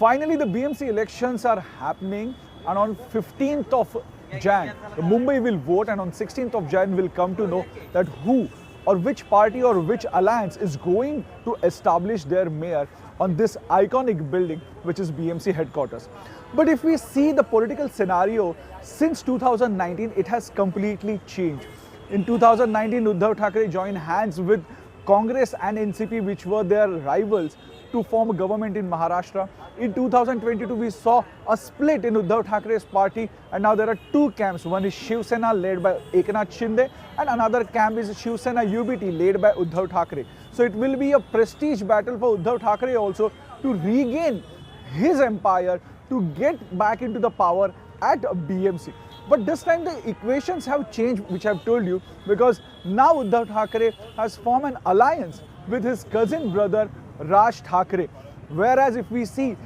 Finally, the BMC elections are happening, and on 15th of Jan, Mumbai will vote, and on 16th of Jan will come to know that who or which party or which alliance is going to establish their mayor on this iconic building, which is BMC headquarters. But if we see the political scenario since 2019, it has completely changed. In 2019, Uddhav Thackeray joined hands with Congress and NCP, which were their rivals, to form a government in Maharashtra. In 2022, we saw a split in Uddhav Thackeray's party, and now there are two camps. One is Shiv Sena, led by Eknath Shinde, and another camp is Shiv Sena UBT, led by Uddhav Thackeray. So it will be a prestige battle for Uddhav Thackeray also to regain his empire, to get back into the power at BMC. But this time the equations have changed, which I've told you, because now Uddhav Thackeray has formed an alliance with his cousin brother Raj Thackeray. Whereas if we see,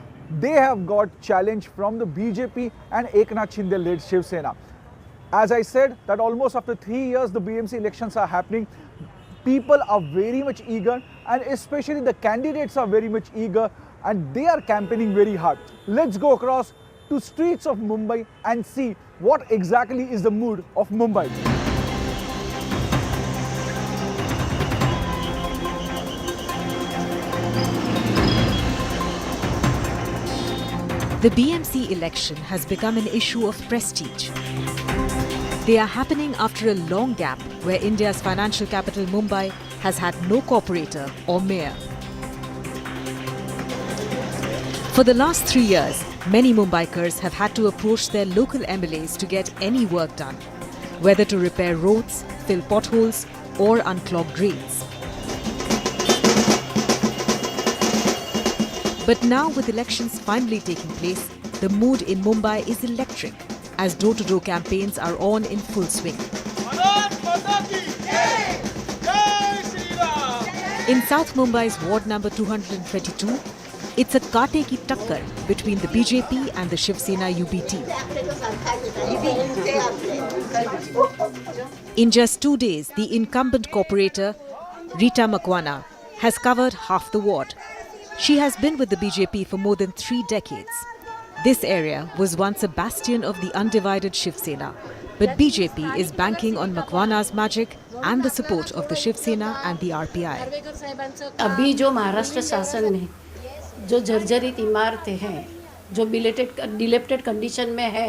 they have got challenge from the BJP and Eknath Shinde led Shiv Sena. As I said, that almost after 3 years the BMC elections are happening, people are very much eager, and especially the candidates are very much eager, and they are campaigning very hard. Let's go across to streets of Mumbai and see what exactly is the mood of Mumbai. The BMC election has become an issue of prestige. They are happening after a long gap where India's financial capital Mumbai has had no corporator or mayor. For the last 3 years, many Mumbaikars have had to approach their local MLAs to get any work done, whether to repair roads, fill potholes, or unclog drains. But now, with elections finally taking place, the mood in Mumbai is electric, as door-to-door campaigns are on in full swing. In South Mumbai's Ward number 222, it's a kaate ki takkar between the BJP and the Shiv Sena UBT. In just 2 days, the incumbent corporator, Rita Makwana, has covered half the ward. She has been with the BJP for more than 3 decades. This area was once a bastion of the undivided Shiv Sena, but BJP is banking on Makwana's magic and the support of the Shiv Sena and the RPI. अभी जो महाराष्ट्र शासन में जो जर्जरित इमारतें हैं, जो डिलेप्टेड condition में है,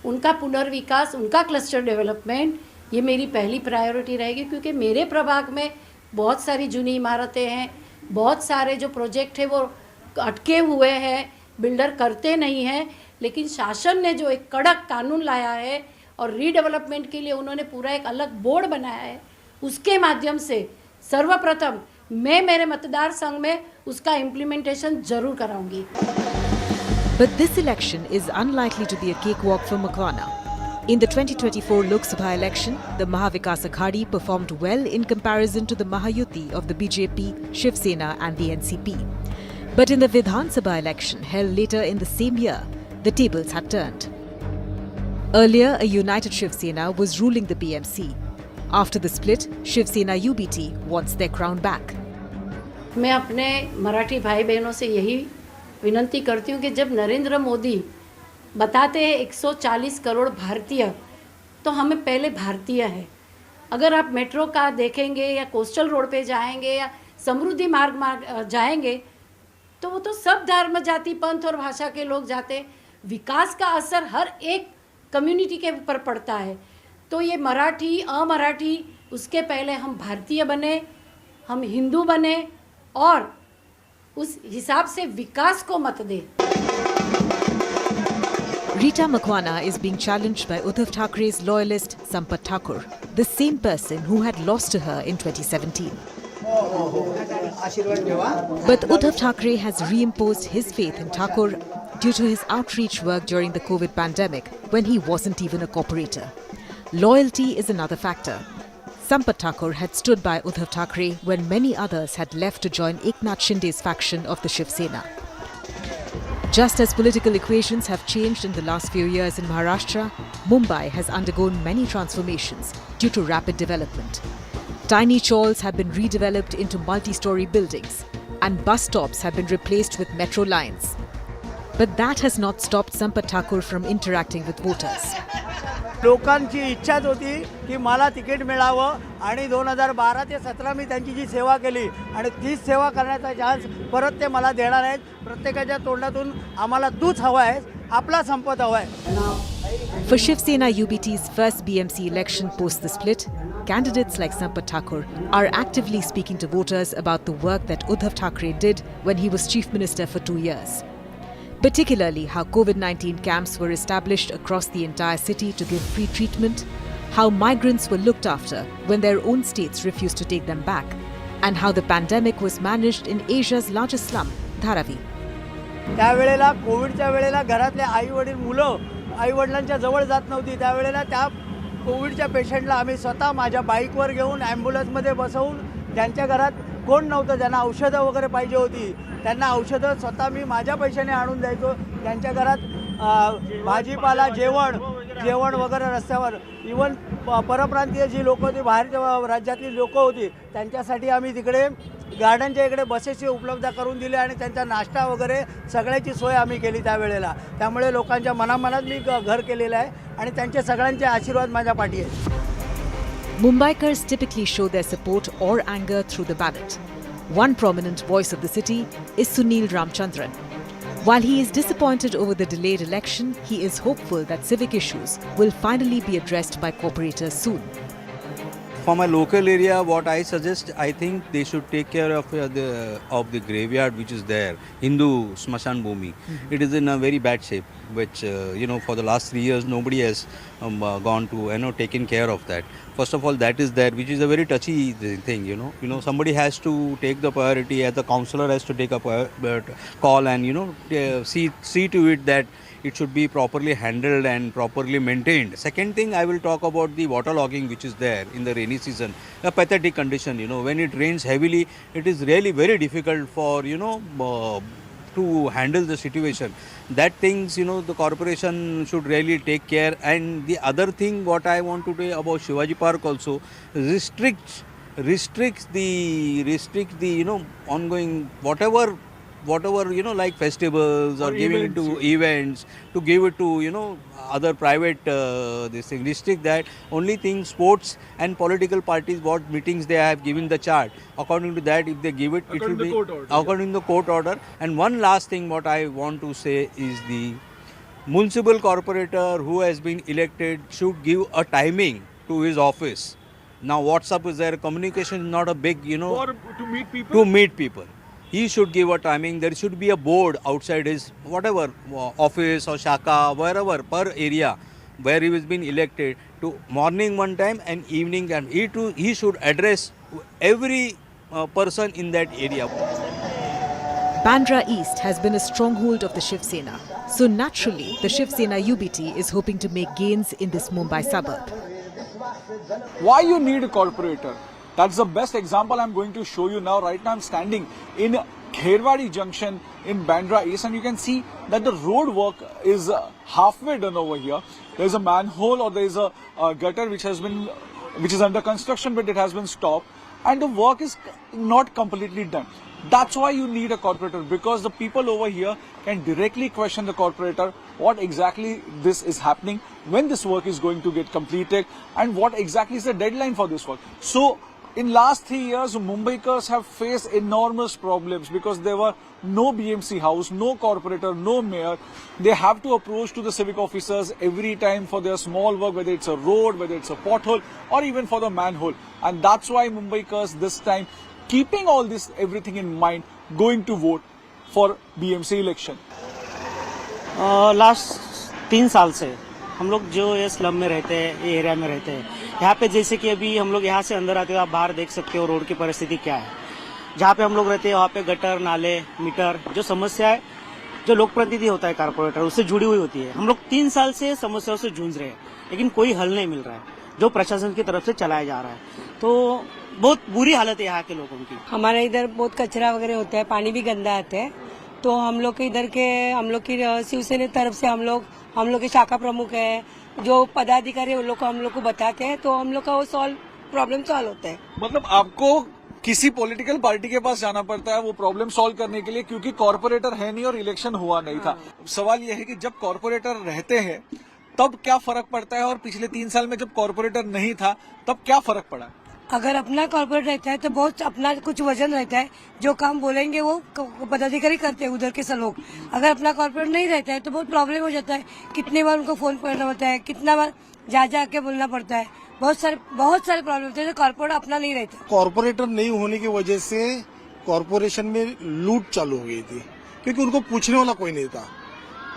उनका पुनर्विकास, उनका क्लस्टर डेवलपमेंट, ये मेरी पहली प्रायोरिटी रहेगी, क्योंकि मेरे प्रभाग में बहुत सारी जूनी इमारतें हैं, बहुत सारे जो प्रोजेक्ट है वो अटके हुए हैं, बिल्डर करते नहीं हैं, लेकिन शासन ने जो एक कड़क कानून लाया है और रीडेवलपमेंट के लिए उन्होंने पूरा एक अलग बोर्ड बनाया है, उसके माध्यम से सर्वप्रथम मैं मेरे मतदार संघ में उसका इम्प्लीमेंटेशन जरूर कराऊंगी. But this election is unlikely to be a cakewalk for Makwana. In the 2024 Lok Sabha election, the Mahavikas Aghadi performed well in comparison to the Mahayuti of the BJP, Shiv Sena and the NCP. But in the Vidhan Sabha election held later in the same year, the tables had turned. Earlier, a united Shiv Sena was ruling the BMC. After the split, Shiv Sena UBT wants their crown back. मैं अपने मराठी भाई बहनों से यही विनंती करती हूँ कि जब नरेंद्र मोदी बताते हैं 140 करोड़ भारतीय, तो हमें पहले भारतीय है. अगर आप मेट्रो का देखेंगे या कोस्टल रोड पे जाएंगे या समृद्धि मार्ग जाएंगे, तो वो तो सब धर्म, जाति, पंथ और भाषा के लोग जाते. विकास का असर हर एक कम्युनिटी के ऊपर पड़ता है. तो ये मराठी, अमराठी, उसके पहले हम भारतीय बने, हम हिंदू बने और उस हिसाब से विकास को मत दें. Rita Makwana is being challenged by Uddhav Thackeray's loyalist Sampat Thakur, the same person who had lost to her in 2017. But Uddhav Thackeray has reimposed his faith in Thakur due to his outreach work during the COVID pandemic when he wasn't even a corporator. Loyalty is another factor. Sampat Thakur had stood by Uddhav Thackeray when many others had left to join Eknath Shinde's faction of the Shiv Sena. Just as political equations have changed in the last few years in Maharashtra, Mumbai has undergone many transformations due to rapid development. Tiny chawls have been redeveloped into multi-story buildings, and bus stops have been replaced with metro lines. But that has not stopped Sampath Thakur from interacting with voters. लोकांची इच्छाच होती की मला ticket मिळावं आणि 2012 ते 17 मी त्यांची जी सेवा केली आणि तीच सेवा करण्याचा चान्स परत ते मला देणार आहेत. प्रत्येकाच्या तोंडातून आम्हाला तूच हवा आहे, आपला संपत हवा आहे. For Shiv Sena UBT's first BMC election post the split, candidates like Sampath Thakur are actively speaking to voters about the work that Uddhav Thackeray did when he was Chief Minister for 2 years. Particularly how COVID-19 camps were established across the entire city to give free treatment, how migrants were looked after when their own states refused to take them back, and how the pandemic was managed in Asia's largest slum, Dharavi. त्यावेळेला कोविडच्या वेळेला घरातले आई-वडील मुलं आई-वडिलांच्या जवळ जात नव्हती. त्यावेळेला त्या कोविडच्या पेशंटला आम्ही स्वतः माझ्या बाईकवर घेऊन ॲम्ब्युलन्समध्ये बसवून ज्यांच्या घरात कोण नव्हतं, ज्यांना औषधं वगैरे पाहिजे होती, त्यांना औषधं स्वतः मी माझ्या पैशाने आणून द्यायचो. त्यांच्या घरात भाजीपाला जेवण वगैरे रस्त्यावर इवन परप्रांतीय जी लोकं होती, बाहेरच्या राज्यातली लोकं होती, त्यांच्यासाठी आम्ही तिकडे गार्डनच्या इकडे बसेसची उपलब्ध करून दिली आणि त्यांचा नाश्ता वगैरे सगळ्याची सोय आम्ही केली त्यावेळेला. त्यामुळे लोकांच्या मनामनात मी घर केलेलं आहे आणि त्यांचे सगळ्यांचे आशीर्वाद माझ्या पाठी आहेत. Mumbaikars typically show their support or anger through the ballot. One prominent voice of the city is Sunil Ramchandran. While he is disappointed over the delayed election, he is hopeful that civic issues will finally be addressed by corporators soon. For my local area, what I suggest, I think they should take care of the graveyard which is there, Hindu Smashan Bhumi. It is in a very bad shape, which for the last 3 years nobody has gone to taken care of that. First of all, that is there, which is a very touchy thing. Somebody has to take the priority, as the councillor has to take a call and see to it that it should be properly handled and properly maintained. Second thing, I will talk about the water logging which is there in the rainy season. A pathetic condition, when it rains heavily, it is really very difficult for, to handle the situation. That things, the corporation should really take care. And the other thing, what I want to say about Shivaji Park also, restricts the ongoing whatever like festivals or giving it to events, to give it to other private this thing. Restrict that. Only thing, sports and political parties, what meetings they have given the chart, according to that, if they give it, it will be according to the court order. And one last thing what I want to say is the municipal corporator who has been elected should give a timing to his office. Now WhatsApp is there, communication is not a big Or to meet people. He should give a timing. There should be a board outside his whatever office or shaka, wherever, per area where he has been elected, to morning one time and evening, and he should address every person in that area. Bandra East has been a stronghold of the Shiv Sena. So naturally, the Shiv Sena UBT is hoping to make gains in this Mumbai suburb. Why you need a corporator? That's the best example I'm going to show you now. Right now I'm standing in Kherwadi Junction in Bandra East, and you can see that the road work is halfway done over here. There's a manhole or there's a gutter which is under construction, but it has been stopped, and the work is not completely done. That's why you need a corporator, because the people over here can directly question the corporator what exactly this is happening, when this work is going to get completed, and what exactly is the deadline for this work. So in last 3 years, Mumbaikars have faced enormous problems because there were no BMC house, no corporator, no mayor. They have to approach to the civic officers every time for their small work, whether it's a road, whether it's a pothole, or even for the manhole. And that's why Mumbaikars this time, keeping all this, everything in mind, going to vote for BMC election. Last 3 साल से हम लोग जो ये slum में रहते हैं, ये एरिया में रहते हैं, यहाँ पे जैसे कि अभी हम लोग यहाँ से अंदर आते हो, आप बाहर देख सकते हो रोड की परिस्थिति क्या है. जहाँ पे हम लोग रहते हैं वहाँ पे गटर, नाले, मीटर, जो समस्या है, जो लोक प्रतिनिधि होता है कारपोरेटर, उससे जुड़ी हुई होती है. हम लोग 3 साल से समस्याओं से जूझ रहे हैं, लेकिन कोई हल नहीं मिल रहा है जो प्रशासन की तरफ से चलाया जा रहा है. तो बहुत बुरी हालत है यहाँ के लोगों की. हमारे इधर बहुत कचरा वगैरह होता है, पानी भी गंदा आता है. तो हम लोग की शिवसेना तरफ से हम लोग के शाखा प्रमुख है, जो पदाधिकारी उन लोग को हम लोग को बताते हैं, तो हम लोग का वो प्रॉब्लम सॉल्व होता है. मतलब आपको किसी पॉलिटिकल पार्टी के पास जाना पड़ता है वो प्रॉब्लम सॉल्व करने के लिए, क्योंकि कॉर्पोरेटर है नहीं और इलेक्शन हुआ नहीं था। सवाल यह है कि जब कॉर्पोरेटर रहते हैं तब क्या फर्क पड़ता है, और पिछले 3 साल में जब कॉर्पोरेटर नहीं था तब क्या फर्क पड़ा? अगर अपना कॉर्पोरेट रहता है तो बहुत अपना कुछ वजन रहता है, जो काम बोलेंगे वो पदाधिकारी करते हैं उधर के सब लोग। अगर अपना कॉर्पोरेट नहीं रहता है तो बहुत प्रॉब्लम हो जाता है, कितने बार उनको फोन करना होता है, कितना बार जा के बोलना पड़ता है, बहुत सारे प्रॉब्लम होते हैं। कॉर्पोरेट अपना नहीं रहता। कॉर्पोरेटर नहीं होने की वजह से कॉर्पोरेशन में लूट चालू हो गई थी, क्योंकि उनको पूछने वाला कोई नहीं था।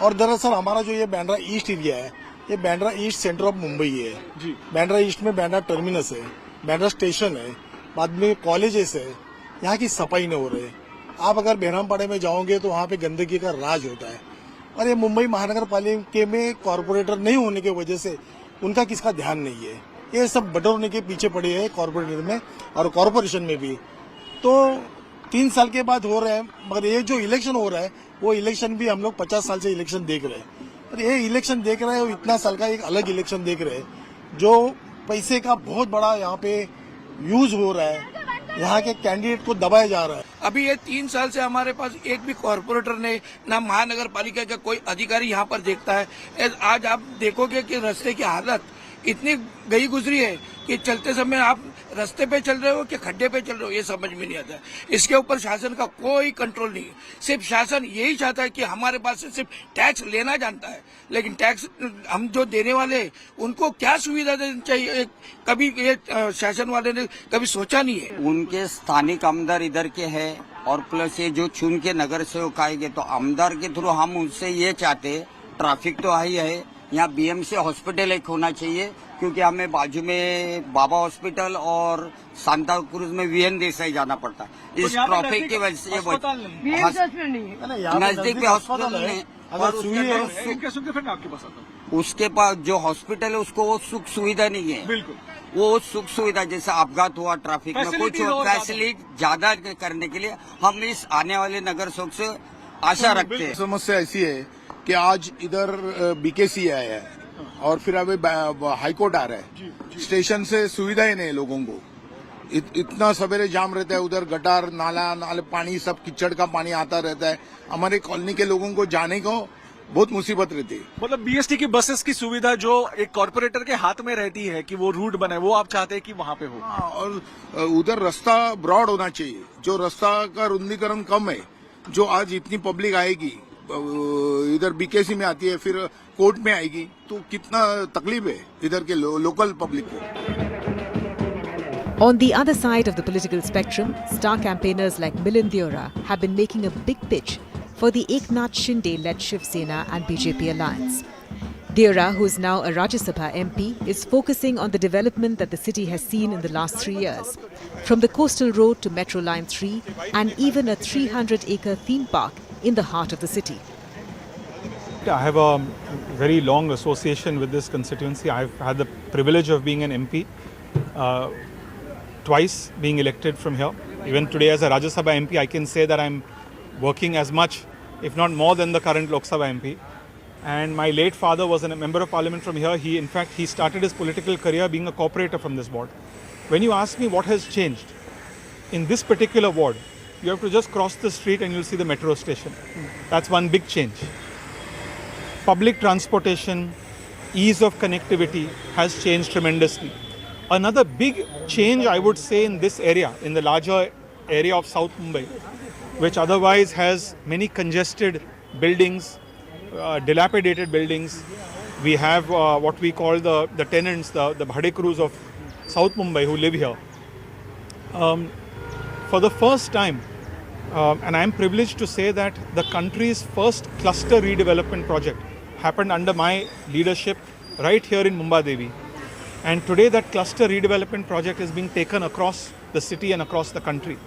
और दरअसल हमारा जो ये बांद्रा ईस्ट एरिया है, ये Bandra east centre of Mumbai है जी। बांद्रा ईस्ट में बांद्रा टर्मिनस है, बांद्रा स्टेशन है, बाद में कॉलेजेस है, यहाँ की सफाई नहीं हो रही। आप अगर बेहरामपाड़े में जाओगे तो वहाँ पे गंदगी का राज होता है। और ये मुंबई महानगर पालिका में कॉर्पोरेटर नहीं होने की वजह से उनका किसका ध्यान नहीं है। ये सब बटोरने के पीछे पड़े हैं कॉर्पोरेटर में और कॉर्पोरेशन में भी। तो 3 साल के बाद हो रहा है, मगर ये जो इलेक्शन हो रहा है वो इलेक्शन भी हम लोग 50 साल से इलेक्शन देख रहे हैं। और ये इलेक्शन देख रहे हैं और इतना साल का एक अलग इलेक्शन देख रहे हैं, जो पैसे का बहुत बड़ा यहाँ पे यूज हो रहा है, यहाँ के कैंडिडेट को दबाया जा रहा है। अभी ये 3 साल से हमारे पास एक भी कॉर्पोरेटर ने, ना महानगर पालिका का कोई अधिकारी यहाँ पर देखता है। आज आप देखोगे कि रास्ते की हालत इतनी गई गुजरी है कि चलते समय आप रास्ते पे चल रहे हो कि खड्डे पे चल रहे हो ये समझ में नहीं आता। इसके ऊपर शासन का कोई कंट्रोल नहीं है। सिर्फ शासन यही चाहता है कि हमारे पास से सिर्फ टैक्स लेना जानता है, लेकिन टैक्स हम जो देने वाले हैं उनको क्या सुविधा देनी चाहिए कभी ये शासन वाले ने कभी सोचा नहीं है। उनके स्थानिक आमदार इधर के हैं और प्लस ये जो चुन के नगर सेवक आएंगे, तो आमदार के थ्रू हम उनसे ये चाहते, ट्रैफिक तो आई है, यहाँ बीएमसी हॉस्पिटल एक होना चाहिए, क्योंकि हमें बाजू में बाबा हॉस्पिटल और सांता क्रूज में वीएन देसाई जाना पड़ता है। इस ट्रैफिक की वजह से नजदीक में हॉस्पिटल नहीं, उसके पास जो हॉस्पिटल है उसको वो सुख सुविधा नहीं है। बिल्कुल वो सुख सुविधा, जैसे आपघात हुआ ट्रैफिक में कुछ फैसिलिटी ज्यादा करने के लिए हम इस आने वाले नगर सेवक से आशा रखते हैं। समस्या ऐसी है कि आज इधर बीकेसी आया है और फिर अभी हाईकोर्ट आ रहा है। स्टेशन से सुविधाएं नहीं लोगों को, इतना सवेरे जाम रहता है, उधर गटार नाले पानी सब कीचड़ का पानी आता रहता है। हमारे कॉलोनी के लोगों को जाने को बहुत मुसीबत रहती है। मतलब बीएसटी की बसेस की सुविधा जो एक कॉर्पोरेटर के हाथ में रहती है कि वो रूट बने, वो आप चाहते हैं कि वहाँ पे हो। और उधर रास्ता ब्रॉड होना चाहिए, जो रास्ता का रुंदीकरण कम है, जो आज इतनी पब्लिक आएगी इधर बीकेसी में आती है फिर कोर्ट में आएगी, तो कितना तकलीफ है इधर के लोकल पब्लिक को। On the other side of the political spectrum, star campaigners like Milind Deora have been making a big pitch for the Eknath Shinde-led Shiv Sena and BJP alliance. Deora, who is now a Rajya Sabha MP, is focusing on the development that the city has seen in the last 3 years, from the coastal road to Metro Line 3 and even a 300-acre theme park in the heart of the city. I have a very long association with this constituency. I've had the privilege of being an MP, twice being elected from here. Even today as a Rajya Sabha MP, I can say that I'm working as much, if not more than the current Lok Sabha MP. And my late father was a member of parliament from here. In fact, he started his political career being a corporator from this ward. When you ask me what has changed, in this particular ward, you have to just cross the street and you'll see the metro station. That's one big change. Public transportation, ease of connectivity has changed tremendously. Another big change, I would say, in this area, in the larger area of South Mumbai, which otherwise has many congested buildings, dilapidated buildings. We have what we call the tenants, the bhadekrus of South Mumbai who live here. For the first time, and I am privileged to say that the country's first cluster redevelopment project happened under my leadership right here in Mumbai. And today that cluster redevelopment project is being taken across the city and across the country.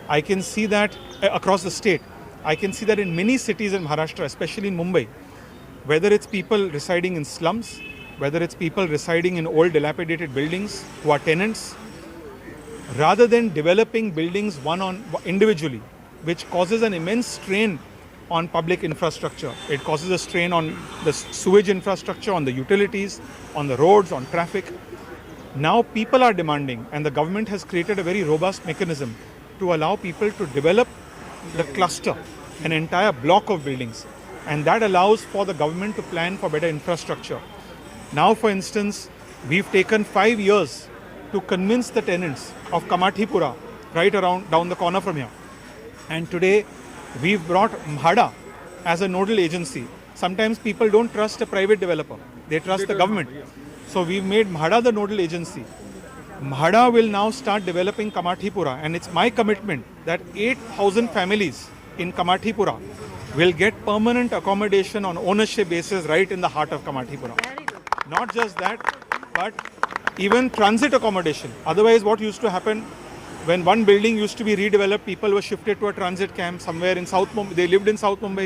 I can see that across the state. I can see that in many cities in Maharashtra, especially in Mumbai, whether it's people residing in slums, whether it's people residing in old dilapidated buildings who are tenants, rather than developing buildings individually, which causes an immense strain on public infrastructure. It causes a strain on the sewage infrastructure, on the utilities, on the roads, on traffic. Now people are demanding, and the government has created a very robust mechanism to allow people to develop the cluster, an entire block of buildings. And that allows for the government to plan for better infrastructure. Now, for instance, we've taken 5 years to convince the tenants of Kamathipura, right around down the corner from here. And today, we've brought MHADA as a nodal agency. Sometimes people don't trust a private developer, they trust the government. So we've made MHADA the nodal agency. MHADA will now start developing Kamathipura, and it's my commitment that 8,000 families in Kamathipura will get permanent accommodation on ownership basis right in the heart of Kamathipura. Not just that, but even transit accommodation. Otherwise, what used to happen when one building used to be redeveloped, people were shifted to a transit camp somewhere in South Mumbai. They lived in South Mumbai.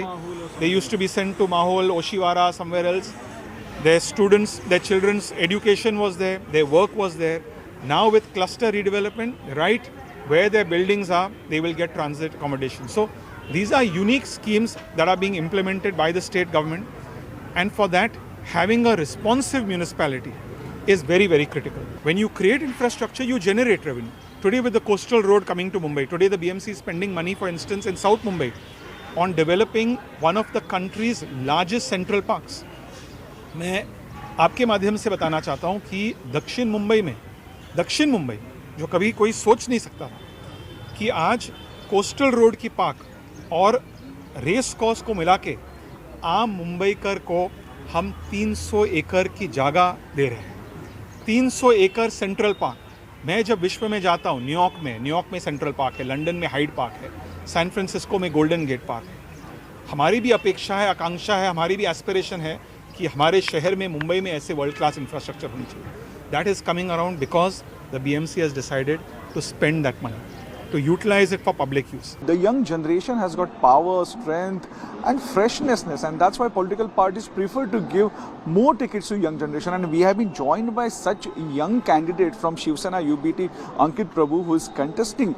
They used to be sent to Mahol, Oshiwara, somewhere else. Their students, their children's education was there, their work was there. Now with cluster redevelopment, right where their buildings are, they will get transit accommodation. So these are unique schemes that are being implemented by the state government, and for that, having a responsive municipality is very, very critical. When you create infrastructure, you generate revenue. Today with the coastal road coming to Mumbai, today the BMC is spending money, for instance, in South Mumbai on developing one of the country's largest central parks. मैं आपके माध्यम से बताना चाहता हूँ कि दक्षिण मुंबई जो कभी कोई सोच नहीं सकता था कि आज कोस्टल रोड की पार्क और रेस कोर्स को मिला के आम मुंबईकर को हम 300 एकड़ की जगह दे रहे हैं। 300 एकड़ सेंट्रल पार्क। मैं जब विश्व में जाता हूँ, न्यूयॉर्क में सेंट्रल पार्क है, लंदन में हाइड पार्क है, सैन फ्रांसिस्को में गोल्डन गेट पार्क है। हमारी भी अपेक्षा है, आकांक्षा है, हमारी भी एस्पिरेशन है कि हमारे शहर में, मुंबई में ऐसे वर्ल्ड क्लास इंफ्रास्ट्रक्चर होनी चाहिए। That is coming around because the BMC has decided to spend that money, to utilize it for public use. The young generation has got power, strength and freshness, and that's why political parties prefer to give more tickets to young generation. And we have been joined by such young candidate from Shiv Sena UBT, Ankit Prabhu, who is contesting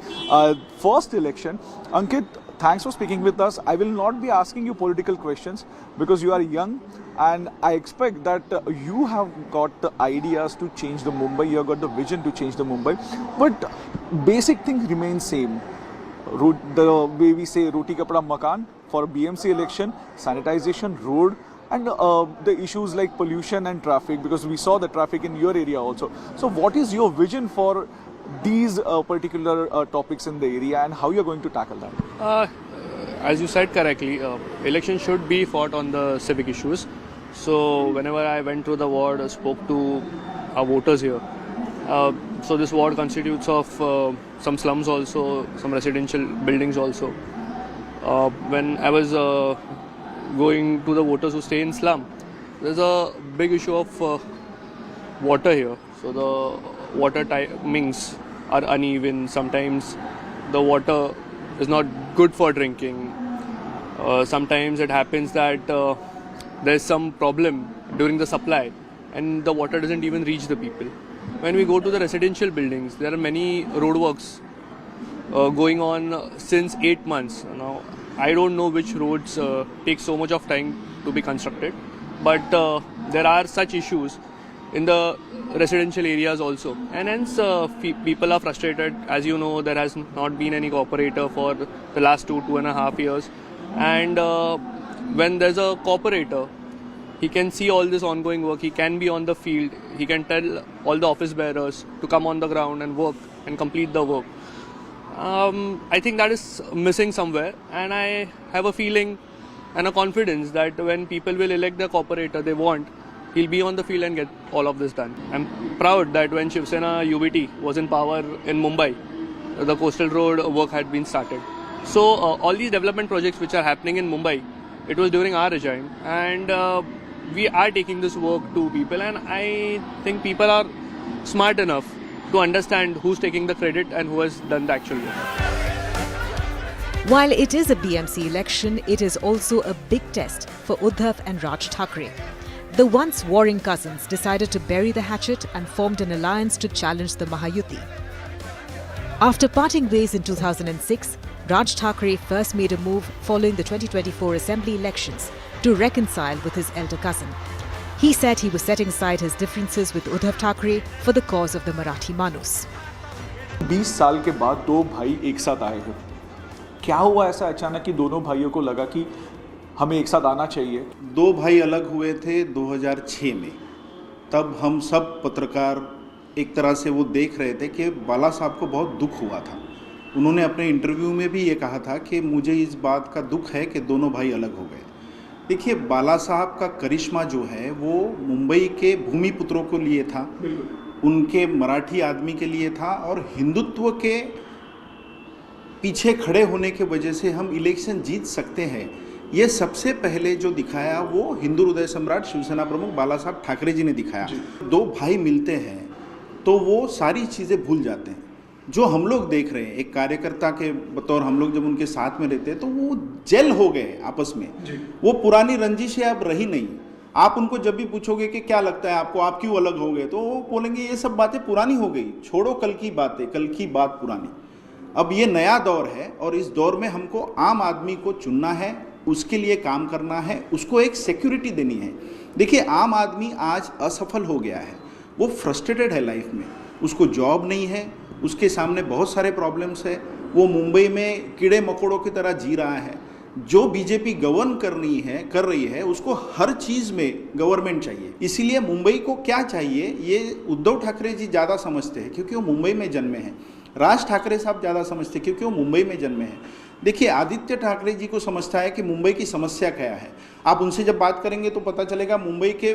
first election. Ankit, thanks for speaking with us. I will not be asking you political questions because you are young, and I expect that you have got the ideas to change the Mumbai, you have got the vision to change the Mumbai, but basic thing remains same. The way we say roti kapda makan for BMC election, sanitization, road, and the issues like pollution and traffic, because we saw the traffic in your area also. So what is your vision for these particular topics in the area, and how you are going to tackle that? As you said correctly, election should be fought on the civic issues. So whenever I went to the ward, spoke to our voters here. So this ward constitutes of some slums also, some residential buildings also. When I was going to the voters who stay in slum, there's a big issue of water here. So the water timings are uneven. Sometimes the water is not good for drinking. Sometimes it happens that there's some problem during the supply and the water doesn't even reach the people. When we go to the residential buildings, there are many roadworks going on since 8 months. Now, I don't know which roads take so much of time to be constructed, but there are such issues in the residential areas also, and hence people are frustrated. As you know, there has not been any cooperator for the last 2.5 years, and when there's a cooperator, he can see all this ongoing work, he can be on the field, he can tell all the office bearers to come on the ground and work and complete the work. I think that is missing somewhere, and I have a feeling and a confidence that when people will elect the cooperator they want, he'll be on the field and get all of this done. I'm proud that when Shiv Sena UBT was in power in Mumbai, the coastal road work had been started. So all these development projects which are happening in Mumbai, it was during our regime, and we are taking this work to people, and I think people are smart enough to understand who's taking the credit and who has done the actual work. While it is a BMC election, it is also a big test for Uddhav and Raj Thackeray. The once warring cousins decided to bury the hatchet and formed an alliance to challenge the Mahayuti. After parting ways in 2006, Raj Thackeray first made a move following the 2024 Assembly elections to reconcile with his elder cousin. He said he was setting aside his differences with Uddhav Thackeray for the cause of the Marathi Manus. 20 साल के बाद दो भाई एक साथ आए हैं, क्या हुआ ऐसा अचानक कि दोनों भाइयों को लगा कि हमें एक साथ आना चाहिए? दो भाई अलग हुए थे 2006 में। तब हम सब पत्रकार एक तरह से वो देख रहे थे कि बाला साहब को बहुत दुख हुआ था। उन्होंने अपने इंटरव्यू में भी ये कहा था कि मुझे इस बात का दुख है कि दोनों भाई अलग हो गए। देखिए, बाला साहब का करिश्मा जो है वो मुंबई के भूमिपुत्रों को लिए था, उनके मराठी आदमी के लिए था, और हिंदुत्व के पीछे खड़े होने के वजह से हम इलेक्शन जीत सकते हैं, ये सबसे पहले जो दिखाया वो हिंदू हृदय सम्राट शिवसेना प्रमुख बाला साहब ठाकरे जी ने दिखाया। दो भाई मिलते हैं तो वो सारी चीज़ें भूल जाते हैं। जो हम लोग देख रहे हैं, एक कार्यकर्ता के बतौर हम लोग जब उनके साथ में रहते हैं तो वो जेल हो गए आपस में। वो पुरानी रंजिशें अब रही नहीं। आप उनको जब भी पूछोगे कि क्या लगता है आपको, आप क्यों अलग हो गए, तो वो बोलेंगे ये सब बातें पुरानी हो गई, छोड़ो कल की बातें, कल की बात पुरानी। अब ये नया दौर है और इस दौर में हमको आम आदमी को चुनना है, उसके लिए काम करना है, उसको एक सिक्योरिटी देनी है। देखिए, आम आदमी आज असफल हो गया है, वो फ्रस्ट्रेटेड है लाइफ में, उसको जॉब नहीं है, उसके सामने बहुत सारे प्रॉब्लम्स है, वो मुंबई में कीड़े मकोड़ों की तरह जी रहा है। जो बीजेपी गवर्न कर रही है उसको हर चीज़ में गवर्नमेंट चाहिए। इसीलिए मुंबई को क्या चाहिए ये उद्धव ठाकरे जी ज़्यादा समझते हैं क्योंकि वो मुंबई में जन्मे हैं। राज ठाकरे साहब ज़्यादा समझते हैं क्योंकि वो मुंबई में जन्मे हैं। देखिए, आदित्य ठाकरे जी को समझता है कि मुंबई की समस्या क्या है। आप उनसे जब बात करेंगे तो पता चलेगा मुंबई के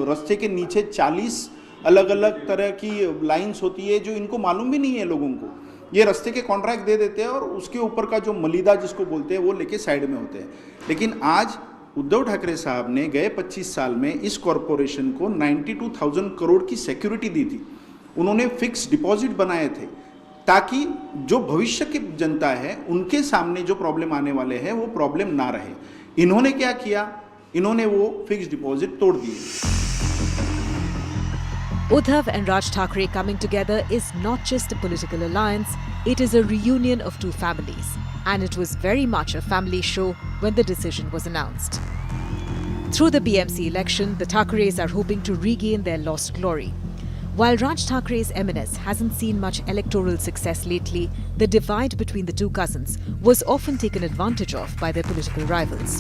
रास्ते के नीचे 40 अलग अलग तरह की लाइंस होती है जो इनको मालूम भी नहीं है लोगों को। ये रास्ते के कॉन्ट्रैक्ट दे देते हैं और उसके ऊपर का जो मलिदा जिसको बोलते हैं वो लेके साइड में होते हैं। लेकिन आज उद्धव ठाकरे साहब ने गए 25 साल में इस कॉरपोरेशन को 92,000 करोड़ की सिक्योरिटी दी थी। उन्होंने फिक्स डिपॉजिट बनाए थे ताकि जो भविष्य की जनता है उनके सामने जो प्रॉब्लम आने वाले हैं वो प्रॉब्लम ना रहे। इन्होंने क्या किया, इन्होंने वो फिक्स डिपॉजिट तोड़ दिए। Uddhav and Raj Thackeray coming together is not just a political alliance, it is a reunion of two families. And it was very much a family show when the decision was announced. Through the BMC election, the Thackerays are hoping to regain their lost glory. While Raj Thackeray's eminence hasn't seen much electoral success lately, the divide between the two cousins was often taken advantage of by their political rivals.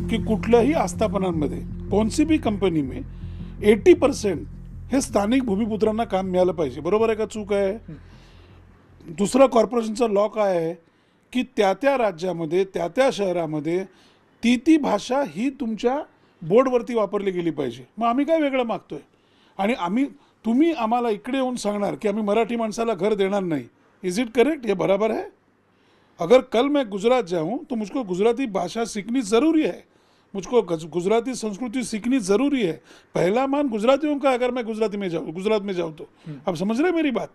कि कुठल्याही आस्थापनांमध्ये कोणती भी company में 80% हे स्थानिक भूमिपुत्रांना काम मिळालं पाहिजे। बरोबर आहे का, चूक आहे? दुसरा कॉर्पोरेशनचा लॉ काय आहे की त्या राज्यामध्ये त्या शहरामध्ये ती भाषा ही तुमच्या बोर्डवरती वापरली गेली पाहिजे। मग आम्ही काय वेगळं मागतोय? आणि तुम्ही आम्हाला इकडे येऊन सांगणार की आम्ही मराठी माणसाला घर देणार नाही। Is it correct? ये बराबर है? अगर कल मैं गुजरात जाऊं तो मुझको गुजराती भाषा सीखनी ज़रूरी है, मुझको गुजराती संस्कृति सीखनी ज़रूरी है। पहला मान गुजरातियों का अगर मैं गुजरात में जाऊँ तो अब समझ रहे मेरी बात?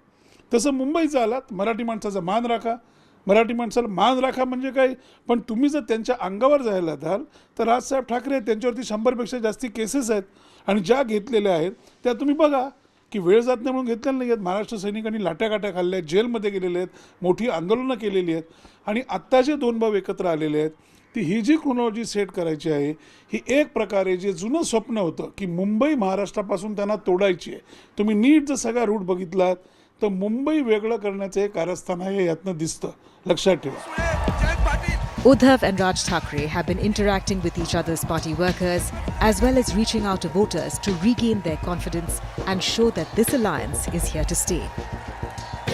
तसं मुंबईचा आलात, मराठी माणसाचा मान राखा, मराठी माणसाला मान राखा म्हणजे काय? पण तुम्ही जर त्यांच्या अंगावर जायला जाल तर राजसाहेब ठाकरे त्यांच्यावरती 100पेक्षा जास्ती केसेस आहेत आणि ज्या घेतलेल्या आहेत त्या तुम्ही बघा की वेळ जात नाही म्हणून घेतलेल्या नाही आहेत। महाराष्ट्र सैनिकांनी लाट्याकाट्या खाल्ल्या आहेत, जेलमध्ये गेलेले आहेत, मोठी आंदोलनं केलेली आहेत आणि आत्ता जे दोन भाऊ एकत्र आलेले आहेत ती ही जी क्रोनॉलॉजी सेट करायची आहे ही एक प्रकारे जे जुनं स्वप्न होतं की मुंबई महाराष्ट्रापासून त्यांना तोडायची आहे, तुम्ही नीट जर सगळा रूट बघितलात तर मुंबई वेगळं करण्याचं हे कारस्थान आहे यातनं दिसतं, लक्षात ठेवा। Uddhav and Raj Thackeray have been interacting with each other's party workers as well as reaching out to voters to regain their confidence and show that this alliance is here to stay.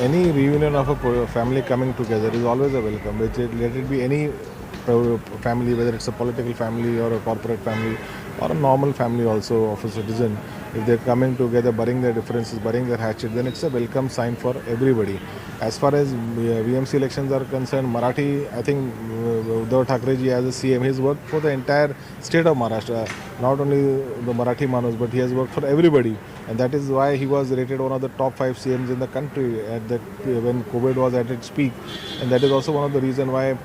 Any reunion of a family coming together is always a welcome. Let it be any family, whether it's a political family or a corporate family or a normal family also of a citizen. If they're coming together, burying their differences, burying their hatchet, then it's a welcome sign for everybody. As far as VMC elections are concerned, Marathi, I think Uddhav Thackeray ji as a CM, he's worked for the entire state of Maharashtra, not only the Marathi Manus, but he has worked for everybody. And that is why he was rated one of the top 5 CMs in the country when COVID was at its peak. And that is also one of the reasons why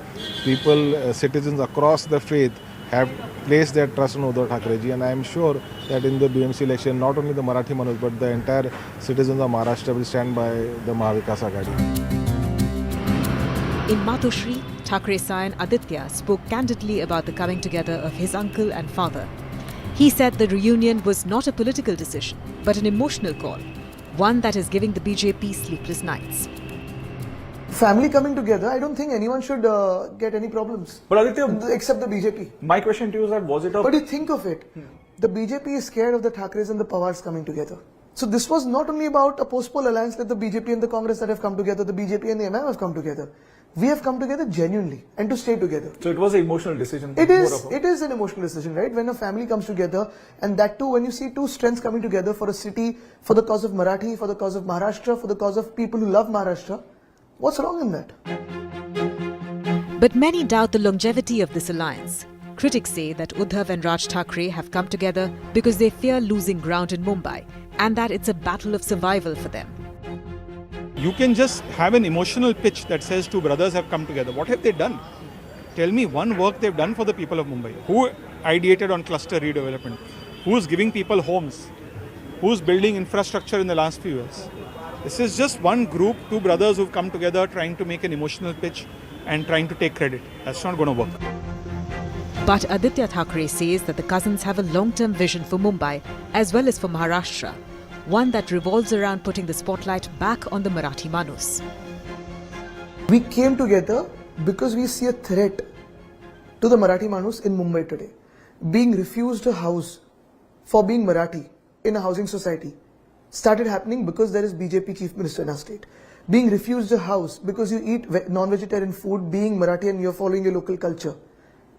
people, citizens across the faith, have placed their trust in Uddhav Thackeray ji, and I am sure that in the BMC election, not only the Marathi Manus, but the entire citizens of Maharashtra will stand by the Mahavikas Aghadi. In Matoshri, Thackeray's son Aditya spoke candidly about the coming together of his uncle and father. He said the reunion was not a political decision, but an emotional call, one that is giving the BJP sleepless nights. family coming together, I don't think anyone should get any problems. But Aditya, except the BJP. My question to you is that was it a... But you think of it, the BJP is scared of the Thakres and the Pawars coming together. So this was not only about a post-poll alliance that the BJP and the Congress that have come together, the BJP and the MM have come together. We have come together genuinely and to stay together. So it was an emotional decision. It is an emotional decision, right? When a family comes together, and that too when you see two strengths coming together for a city, for the cause of Marathi, for the cause of Maharashtra, for the cause of people who love Maharashtra, what's wrong in that? But many doubt the longevity of this alliance. Critics say that Uddhav and Raj Thackeray have come together because they fear losing ground in Mumbai and that it's a battle of survival for them. You can just have an emotional pitch that says two brothers have come together. What have they done? Tell me one work they've done for the people of Mumbai. Who ideated on cluster redevelopment? Who's giving people homes? Who's building infrastructure in the last few years? This is just one group, two brothers who've come together trying to make an emotional pitch and trying to take credit. That's not going to work. But Aditya Thackeray says that the cousins have a long-term vision for Mumbai as well as for Maharashtra. One that revolves around putting the spotlight back on the Marathi Manus. We came together because we see a threat to the Marathi Manus in Mumbai today. Being refused a house for being Marathi in a housing society started happening because there is BJP Chief Minister in our state. Being refused a house because you eat non-vegetarian food, being Marathi and you're following your local culture,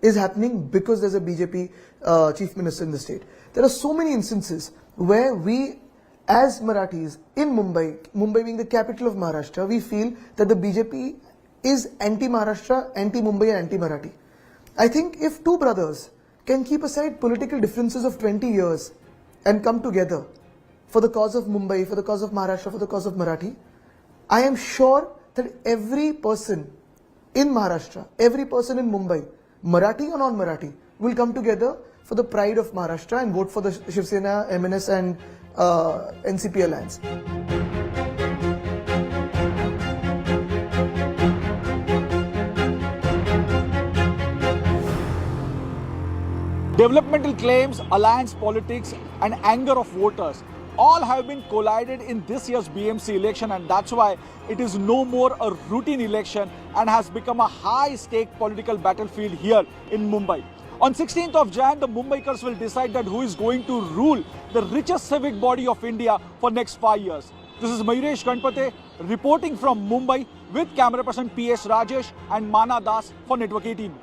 is happening because there's a BJP Chief Minister in the state. There are so many instances where we, as Marathis in Mumbai, Mumbai being the capital of Maharashtra, we feel that the BJP is anti-Maharashtra, anti-Mumbai and anti-Marathi. I think if two brothers can keep aside political differences of 20 years and come together for the cause of Mumbai, for the cause of Maharashtra, for the cause of Marathi, I am sure that every person in Maharashtra, every person in Mumbai, Marathi or non-Marathi, will come together for the pride of Maharashtra and vote for the Shiv Sena, MNS and NCP alliance. Developmental claims, alliance politics and anger of voters all have been collided in this year's BMC election, and that's why it is no more a routine election and has become a high-stake political battlefield here in Mumbai. On 16th of Jan, the Mumbaikars will decide that who is going to rule the richest civic body of India for next 5 years. This is Mayuresh Ganpate reporting from Mumbai with camera person PS Rajesh and Mana Das for Network 18.